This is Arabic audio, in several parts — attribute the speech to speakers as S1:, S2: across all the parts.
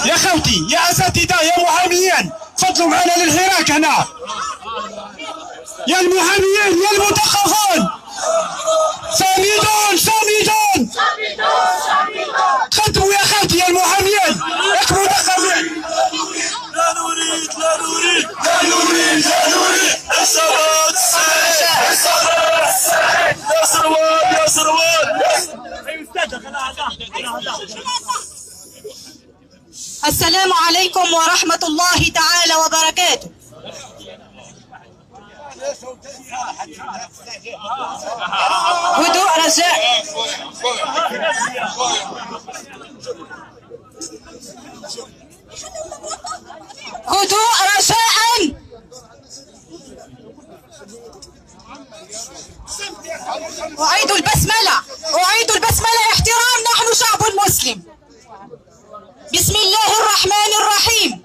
S1: يا خوتي يا اساتذه يا محاميين، فضلوا معنا للحراك هنا. يا المحاميين يا المثقفون، صامدون صامدون، خدموا يا خوتي يا المحاميين المثقفين.
S2: لا نريد لا نريد لا نريد لا نريد الثبات الصحيح، الثبات الصحيح. يا سروال يا سروال.
S3: السلام عليكم ورحمة الله تعالى وبركاته. هدوء رجاء. هدوء رجاء. أعيد البسملة، أعيد البسملة احترام، نحن شعب مسلم. بسم الله الرحمن الرحيم،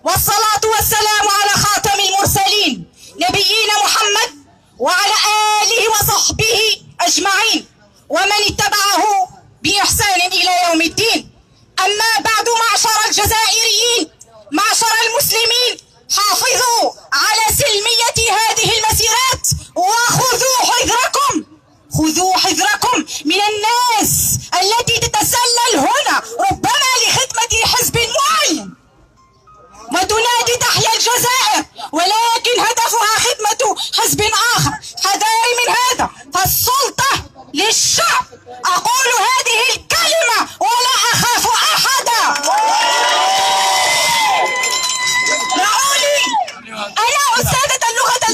S3: والصلاة والسلام على خاتم المرسلين نبينا محمد وعلى آله وصحبه أجمعين ومن اتبعه بإحسان إلى يوم الدين. أما بعد، معشر الجزائريين، معشر المسلمين، حافظوا على سلمية هذه المسيرات وخذوا حذركم، خذوا حذركم من الناس التي تتسلل هنا ربما لخدمة حزب معين وتنادي تحيا الجزائر، ولكن هدفها خدمة حزب آخر. حذاري من هذا، فالسلطة للشعب. أقول هذه الكلمة ولا أخاف أحدا. دعوني، أنا أستاذة اللغة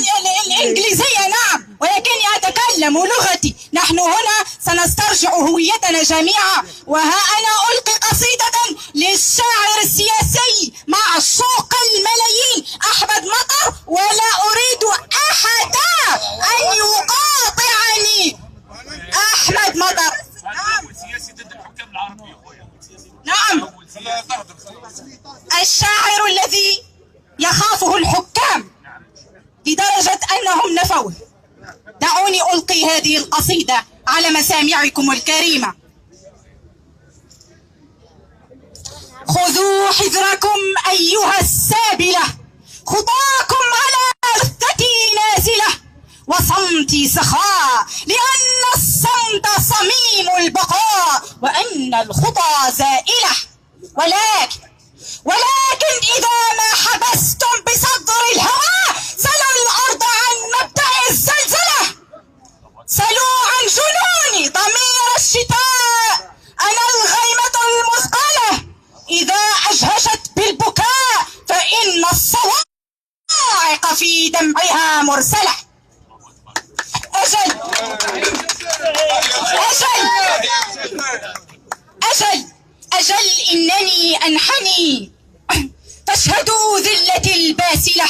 S3: الإنجليزية نعم، ولكني أتكلم لغتي. نحن هنا سنسترجع هويتنا جميعا. وها أنا ألقي قصيدة للشاعر السياسي معشوق الملايين أحمد مطر، ولا أريد أحدا أن يقاطعني. أحمد مطر. نعم، الشاعر الذي يخافه الحكام لدرجة أنهم نفوه. دعوني ألقي هذه القصيدة على مسامعكم الكريمة. خذوا حذركم أيها السابلة، خطاكم على جثتي نازلة، وصمتي سخاء لأن الصمت صميم البقاء، وأن الخطى زائلة. ولكن إذا ما حبستم بصدر الهوى سلوا الأرض عن مبدأ الزلزلة. سلوا عن جنوني ضمير الشتاء، أنا الغيمة المثقلة إذا أجهشت بالبكاء فإن الصواعق في دمعها مرسلة. أجل أجل أجل أجل إنني أنحني، فاشهدوا ذلتي الباسلة.